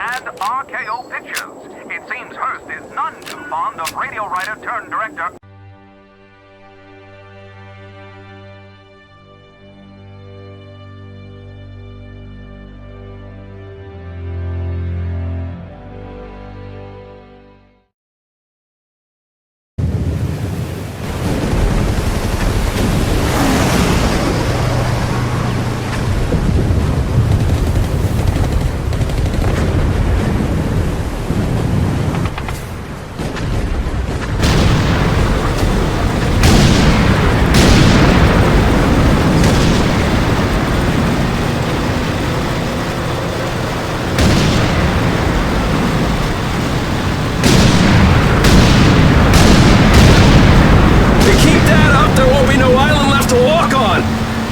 and RKO Pictures. It seems Hearst is none too fond of radio writer turned director.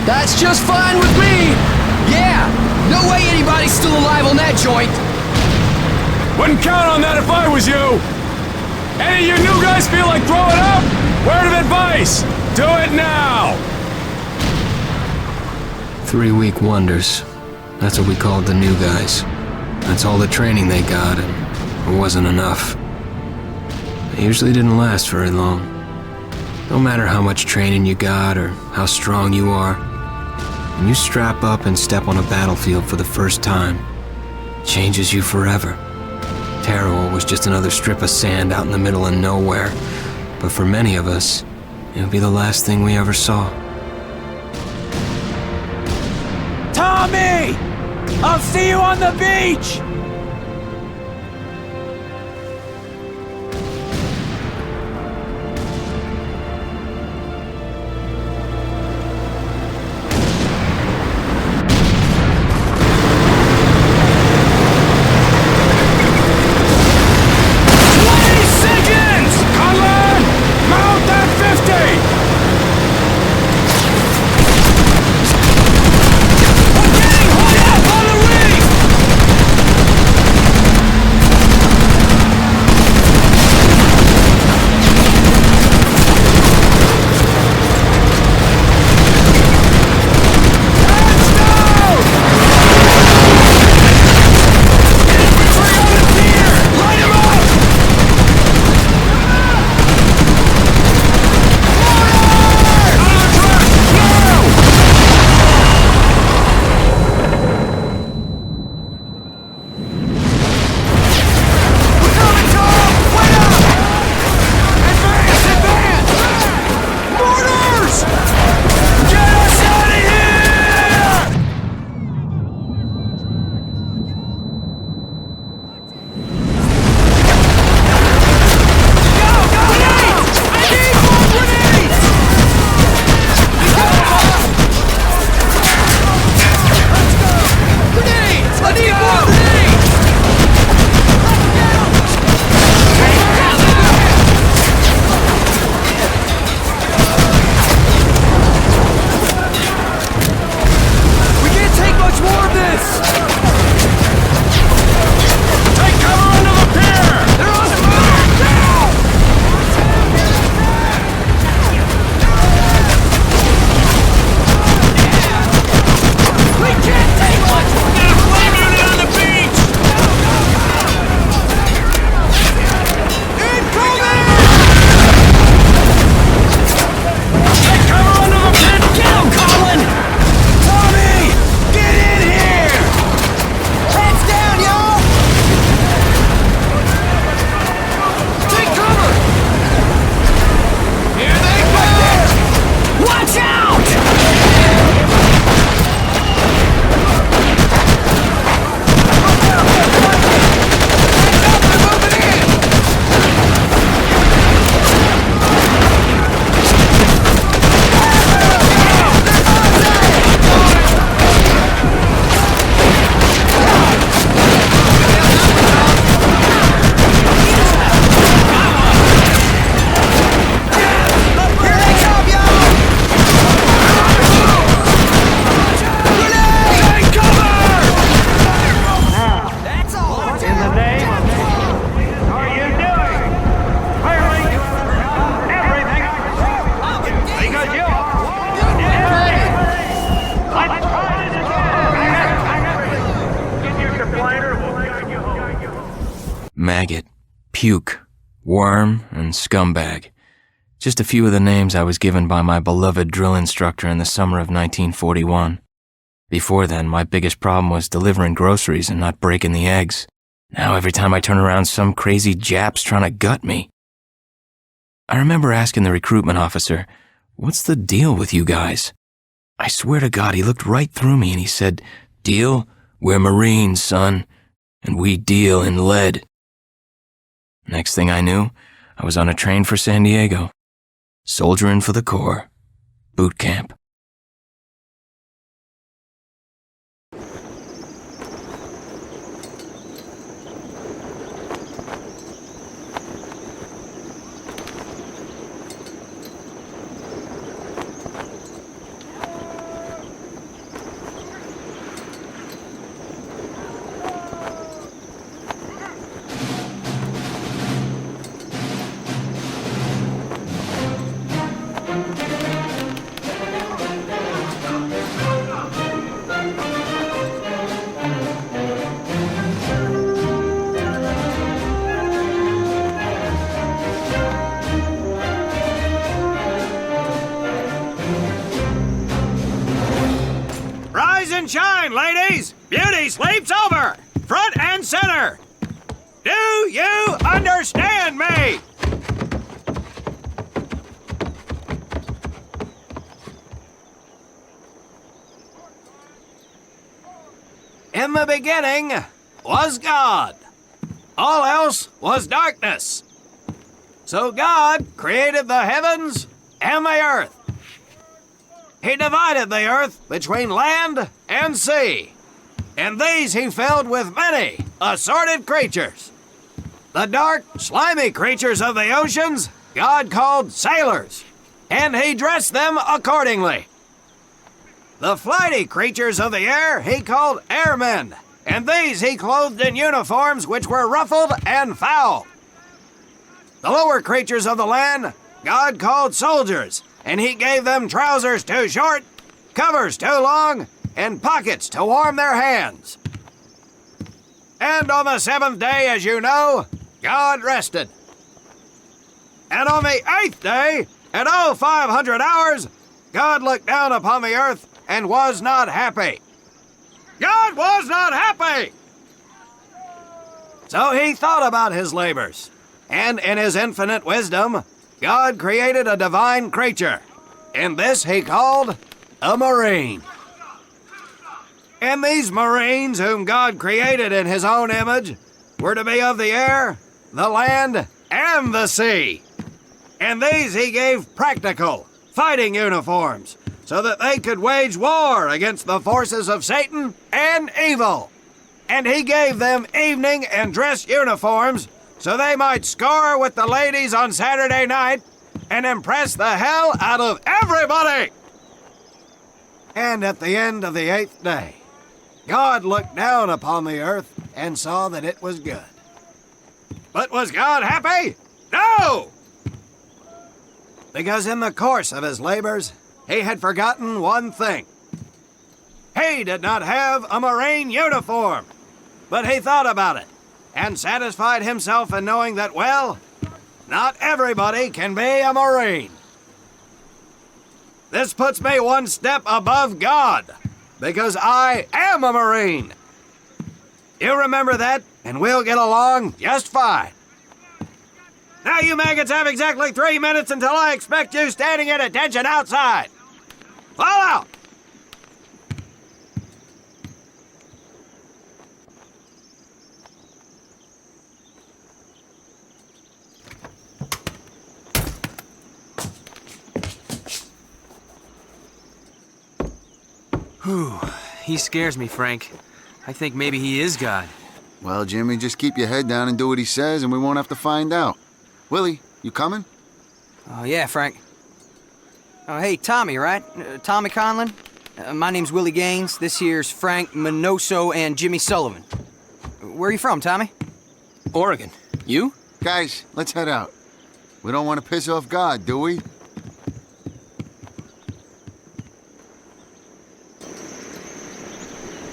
That's just fine with me! Yeah! No way anybody's still alive on that joint! Wouldn't count on that if I was you! Any of you new guys feel like throwing up? Word of advice! Do it now! 3-week wonders. That's what we called the new guys. That's all the training they got, and it wasn't enough. They usually didn't last very long. No matter how much training you got or how strong you are, when you strap up and step on a battlefield for the first time, it changes you forever. Terror was just another strip of sand out in the middle of nowhere, but for many of us, it would be the last thing we ever saw. Tommy! I'll see you on the beach! maggot, puke, worm, and scumbag. Just a few of the names I was given by my beloved drill instructor in the summer of 1941. Before then, my biggest problem was delivering groceries and not breaking the eggs. Now every time I turn around, some crazy Jap's trying to gut me. I remember asking the recruitment officer, "What's the deal with you guys?" I swear to God, he looked right through me and he said, "Deal? We're Marines, son, and we deal in lead." Next thing I knew, I was on a train for San Diego. Soldiering for the Corps. Boot camp. And shine, ladies! Beauty sleeps over! Front and center! Do you understand me? In the beginning was God. All else was darkness. So God created the heavens and the earth. He divided the earth between land and sea, and these he filled with many assorted creatures. The dark, slimy creatures of the oceans God called sailors, and he dressed them accordingly. The flighty creatures of the air he called airmen, and these he clothed in uniforms which were ruffled and foul. The lower creatures of the land God called soldiers, and he gave them trousers too short, covers too long, and pockets to warm their hands. And on the seventh day, as you know, God rested. And on the eighth day, at 0500 hours, God looked down upon the earth and was not happy. God was not happy! So he thought about his labors, and in his infinite wisdom, God created a divine creature, and this he called a Marine. And these Marines, whom God created in his own image, were to be of the air, the land, and the sea. And these he gave practical, fighting uniforms, so that they could wage war against the forces of Satan and evil. And he gave them evening and dress uniforms, so they might score with the ladies on Saturday night and impress the hell out of everybody. And at the end of the eighth day, God looked down upon the earth and saw that it was good. But was God happy? No! Because in the course of his labors, he had forgotten one thing. He did not have a Marine uniform, but he thought about it and satisfied himself in knowing that, well, not everybody can be a Marine. This puts me one step above God, because I am a Marine. You remember that, and we'll get along just fine. Now you maggots have exactly 3 minutes until I expect you standing at attention outside. Fall out! Whew, he scares me, Frank. I think maybe he is God. Well, Jimmy, just keep your head down and do what he says, and we won't have to find out. Willie, you coming? Oh, yeah, Frank. Oh, hey, Tommy, right? Tommy Conlon? My name's Willie Gaines. This here's Frank Minoso and Jimmy Sullivan. Where are you from, Tommy? Oregon. You? Guys, let's head out. We don't want to piss off God, do we?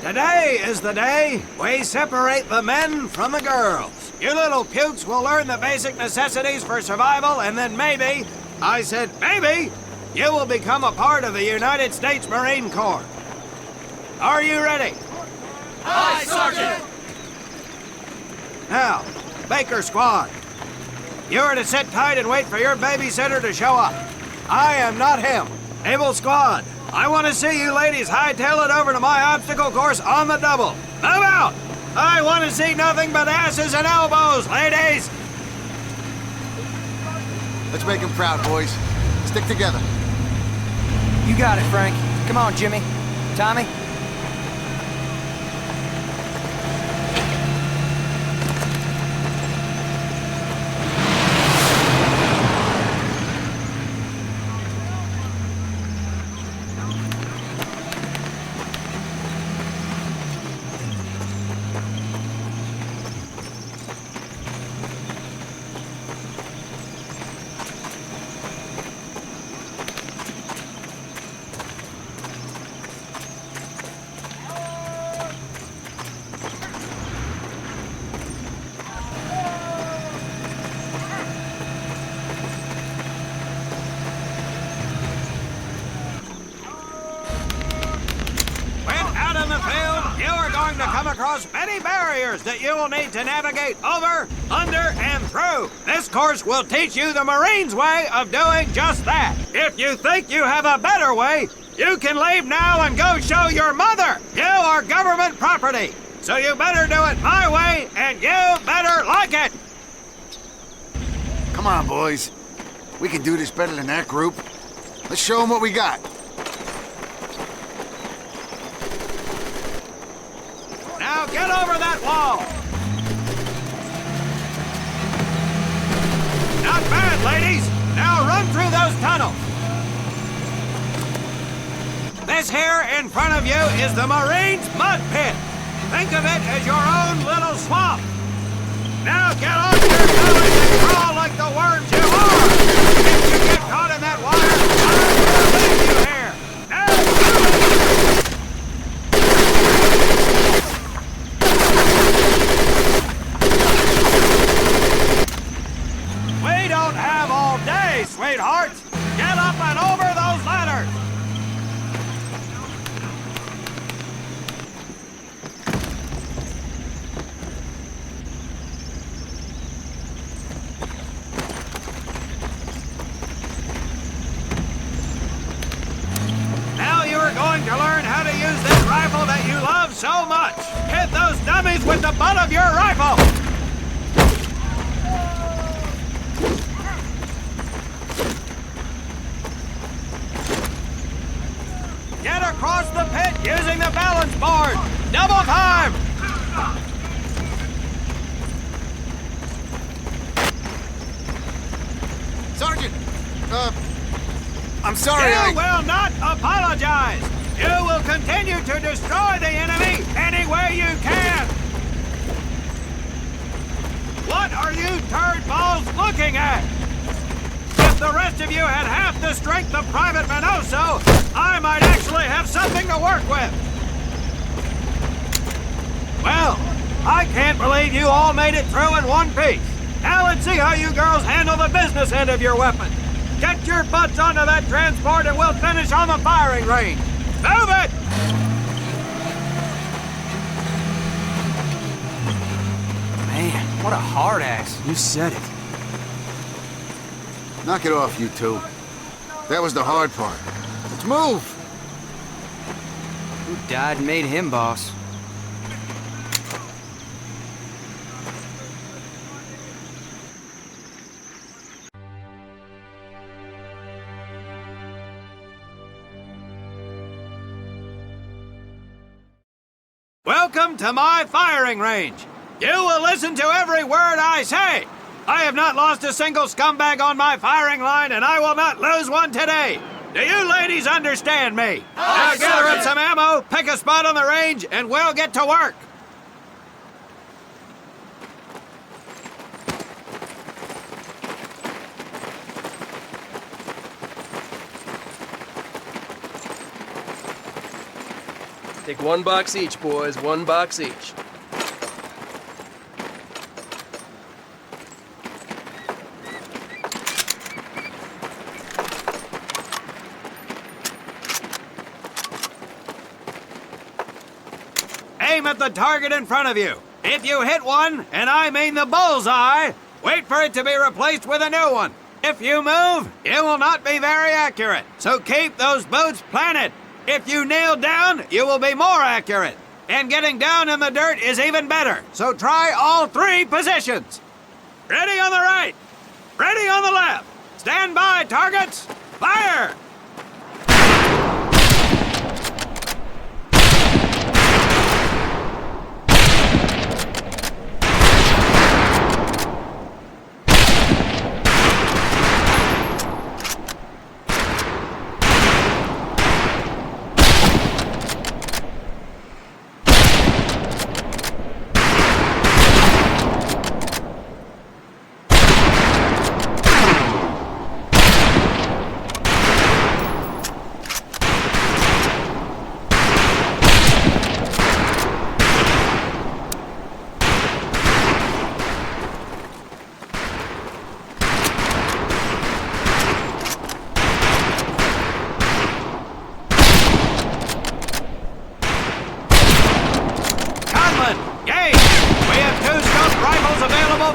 Today is the day we separate the men from the girls. You little pukes will learn the basic necessities for survival, and then maybe, I said maybe, you will become a part of the United States Marine Corps. Are you ready? Aye, Sergeant! Now, Baker Squad. You are to sit tight and wait for your babysitter to show up. I am not him. Naval Squad, I want to see you ladies hightail it over to my obstacle course on the double. Move out! I want to see nothing but asses and elbows, ladies! Let's make him proud, boys. Stick together. You got it, Frank. Come on, Jimmy. Tommy? To come across many barriers that you will need to navigate over, under, and through. This course will teach you the Marines' way of doing just that. If you think you have a better way, you can leave now and go show your mother. You are government property, so you better do it my way, and you better like it. Come on, boys. We can do this better than that group. Let's show them what we got. Now get over that wall! Not bad, ladies! Now run through those tunnels! This here in front of you is the Marines' mud pit. Think of it as your own little swamp. Now get on your bellies and crawl like the worms you are! If you get caught in that water, I'm gonna leave you here! Now move it! We don't have all day, sweethearts! Get up and over those ladders! Now you are going to learn how to use this rifle that you love so much! Hit those dummies with the butt of your rifle! Get across the pit using the balance board! Double time! Sergeant! I'm sorry, You will not apologize! You will continue to destroy the enemy any way you can! What are you turd balls looking at? If the rest of you had half the strength of Private Minoso, I might actually have something to work with! Well, I can't believe you all made it through in one piece. Now let's see how you girls handle the business end of your weapon. Get your butts onto that transport and we'll finish on the firing range. Move it! Man, what a hard ass. You said it. Knock it off, you two. That was the hard part. Let's move! Who died and made him boss? Welcome to my firing range. You will listen to every word I say. I have not lost a single scumbag on my firing line, and I will not lose one today. Do you ladies understand me? Now gather up some ammo, pick a spot on the range, and we'll get to work. Take 1 box each, boys. 1 box each. the target in front of you. If you hit one, and I mean the bullseye, wait for it to be replaced with a new one. If you move, it will not be very accurate. So keep those boots planted. If you nail down, you will be more accurate. And getting down in the dirt is even better. So try all 3 positions. Ready on the right. Ready on the left. Stand by, targets. Fire!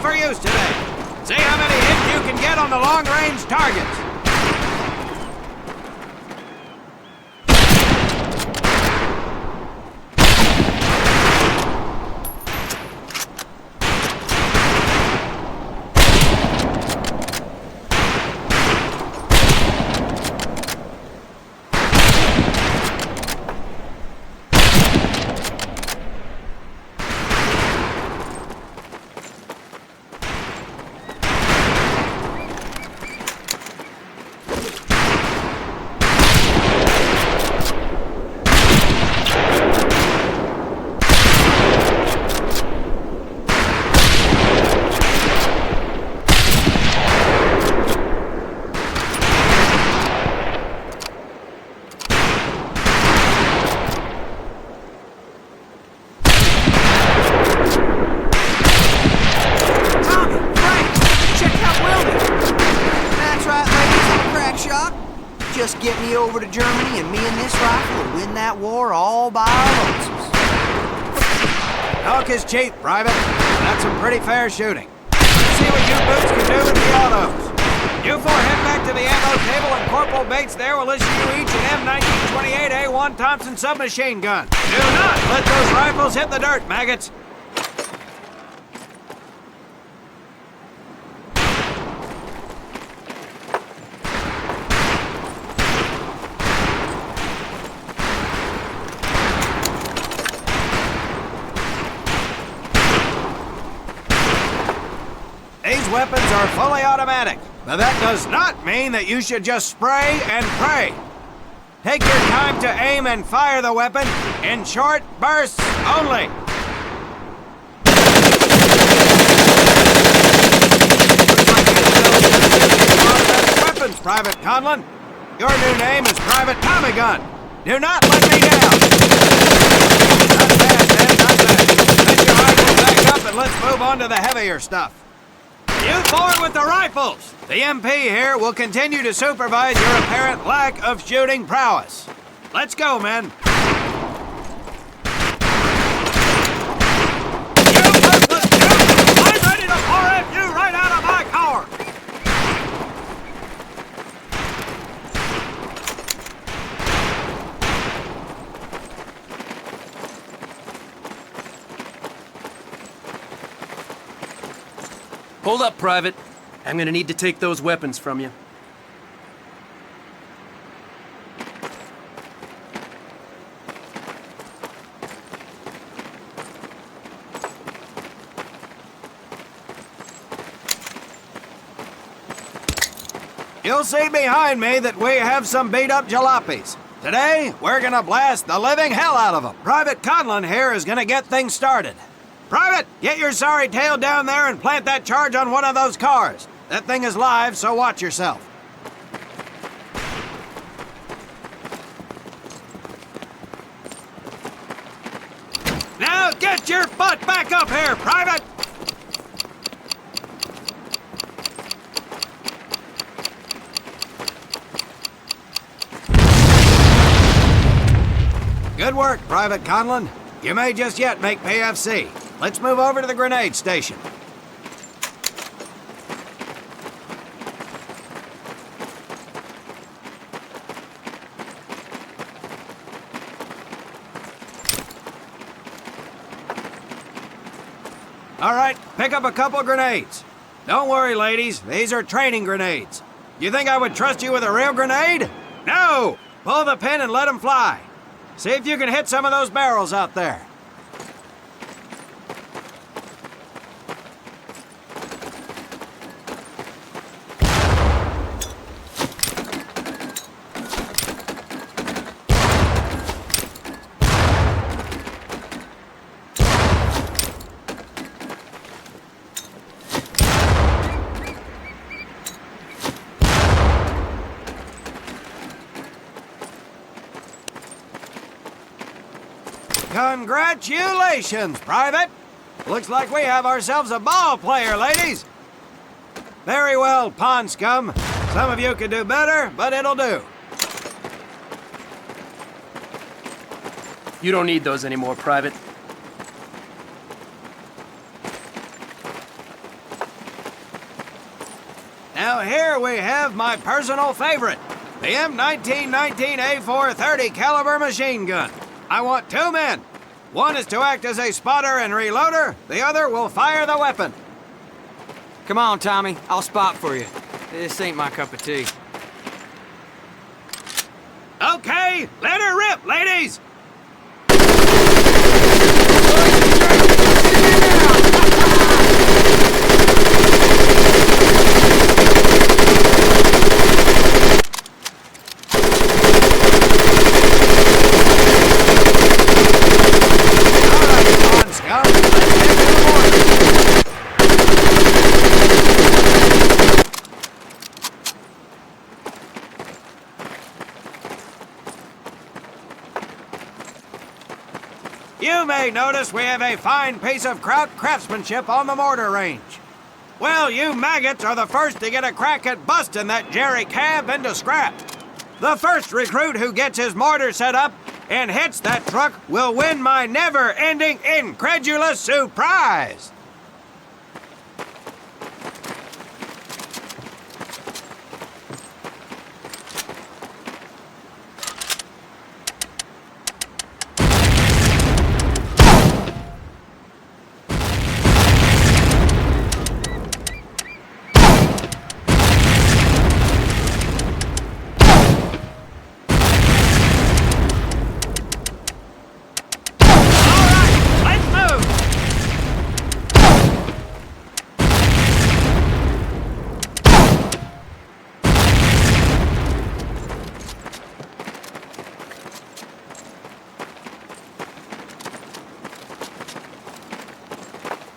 For use today. See how many hits you can get on the long-range targets. Just get me over to Germany and me and this rifle will win that war all by our lonesome. Talk is cheap, Private. That's some pretty fair shooting. Let's see what you boots can do with the autos. You 4 head back to the ammo table and Corporal Bates there will issue you each an M1928A1 Thompson submachine gun. Do not let those rifles hit the dirt, maggots. These weapons are fully automatic, but that does not mean that you should just spray and pray. Take your time to aim and fire the weapon in short bursts only. Weapons, Private Conlon. Your new name is Private Tommy Gun. Do not let me down. Not bad, man, not bad. Let your rifle back up and let's move on to the heavier stuff. You forward with the rifles! The MP here will continue to supervise your apparent lack of shooting prowess. Let's go, men. You worthless Jew! I'm ready to pour at you right out of my car! Hold up, Private. I'm gonna need to take those weapons from you. You'll see behind me that we have some beat-up jalopies. Today, we're gonna blast the living hell out of them. Private Conlon here is gonna get things started. Private, get your sorry tail down there and plant that charge on one of those cars. That thing is live, so watch yourself. Now get your butt back up here, Private! Good work, Private Conlon. You may just yet make PFC. Let's move over to the grenade station. All right, pick up a couple grenades. Don't worry, ladies. These are training grenades. You think I would trust you with a real grenade? No! Pull the pin and let them fly. See if you can hit some of those barrels out there. Congratulations, Private! Looks like we have ourselves a ball player, ladies! Very well, pond scum. Some of you could do better, but it'll do. You don't need those anymore, Private. Now here we have my personal favorite, the M1919A4 30 caliber machine gun. I want 2 men. One is to act as a spotter and reloader. The other will fire the weapon. Come on, Tommy. I'll spot for you. This ain't my cup of tea. Okay, let her rip, ladies! You may notice we have a fine piece of kraut craftsmanship on the mortar range. Well, you maggots are the first to get a crack at busting that Jerry cab into scrap. The first recruit who gets his mortar set up and hits that truck will win my never-ending incredulous surprise.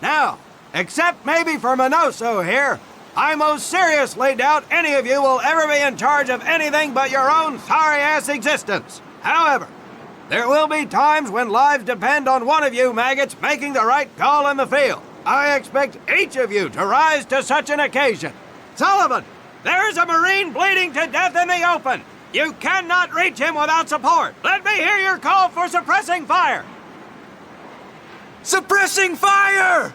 Now, except maybe for Minoso here, I most seriously doubt any of you will ever be in charge of anything but your own sorry-ass existence. However, there will be times when lives depend on one of you maggots making the right call in the field. I expect each of you to rise to such an occasion. Sullivan, there's a Marine bleeding to death in the open. You cannot reach him without support. Let me hear your call for suppressing fire. Suppressing fire!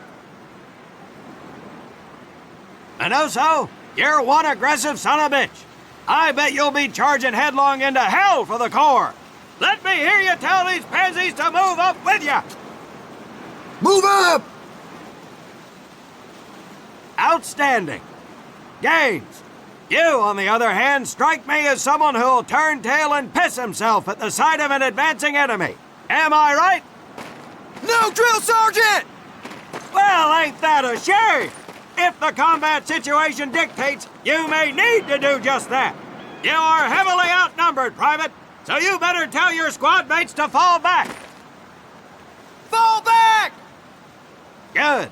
Minoso, you're one aggressive son of a bitch. I bet you'll be charging headlong into hell for the Corps. Let me hear you tell these pansies to move up with you. Move up! Outstanding. Gaines, you, on the other hand, strike me as someone who'll turn tail and piss himself at the sight of an advancing enemy. Am I right? No, Drill Sergeant! Well, ain't that a shame? If the combat situation dictates, you may need to do just that. You are heavily outnumbered, Private, so you better tell your squad mates to fall back. Fall back! Good.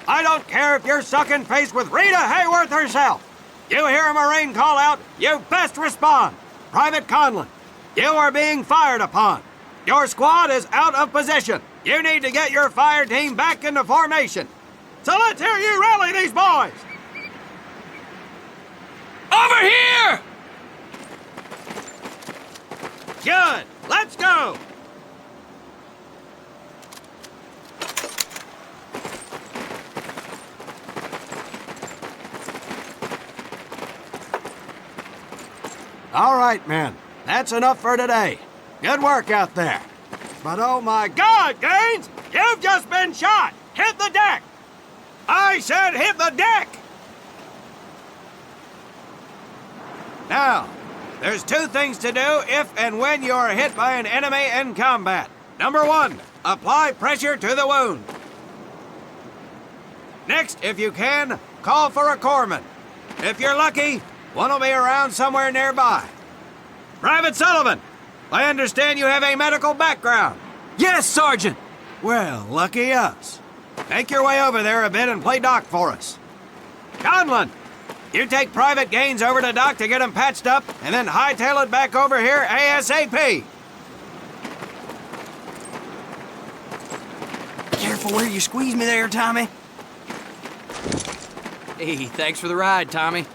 I don't care if you're sucking face with Rita Hayworth herself. You hear a Marine call out, you best respond. Private Conlon, you are being fired upon. Your squad is out of position. You need to get your fire team back into formation. So let's hear you rally these boys. Over here! Good. Let's go. All right, men. That's enough for today. Good work out there. But oh my God, Gaines! You've just been shot! Hit the deck! I said hit the deck! Now, there's two things to do if and when you are hit by an enemy in combat. Number one, apply pressure to the wound. Next, if you can, call for a corpsman. If you're lucky, one will be around somewhere nearby. Private Sullivan, I understand you have a medical background. Yes, Sergeant! Well, lucky us. Make your way over there a bit and play doc for us. Conlon, you take Private Gaines over to doc to get him patched up, and then hightail it back over here ASAP. Careful where you squeeze me there, Tommy. Hey, thanks for the ride, Tommy.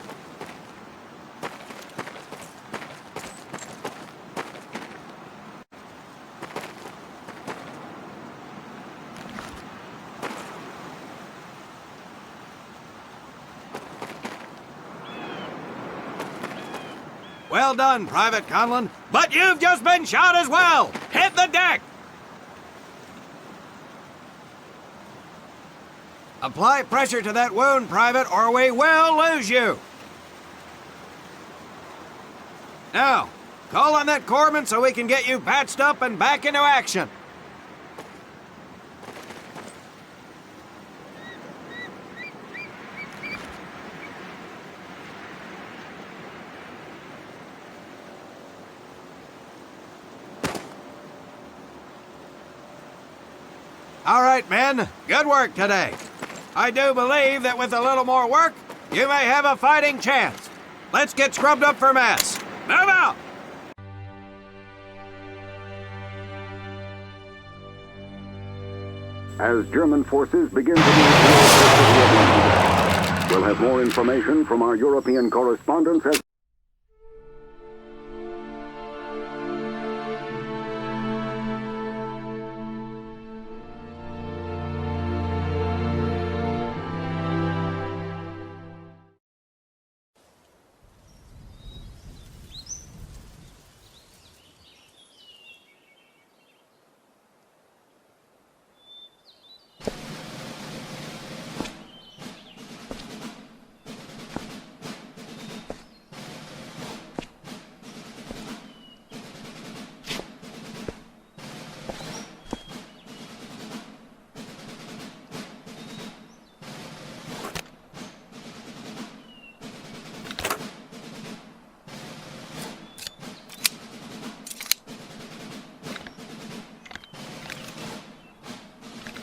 Well done, Private Conlon, but you've just been shot as well! Hit the deck! Apply pressure to that wound, Private, or we will lose you! Now, call on that corpsman so we can get you patched up and back into action. All right, men. Good work today. I do believe that with a little more work, you may have a fighting chance. Let's get scrubbed up for mass. Move out! As German forces begin to move, we'll have more information from our European correspondents as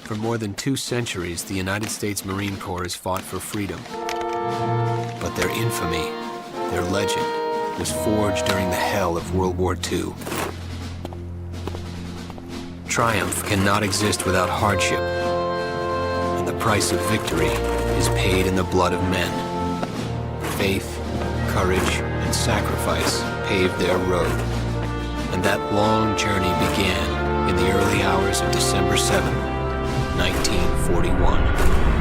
For more than 2 centuries, the United States Marine Corps has fought for freedom. But their infamy, their legend, was forged during the hell of World War II. Triumph cannot exist without hardship, and the price of victory is paid in the blood of men. Faith, courage, and sacrifice paved their road, and that long journey began in the early hours of December 7th, 1941.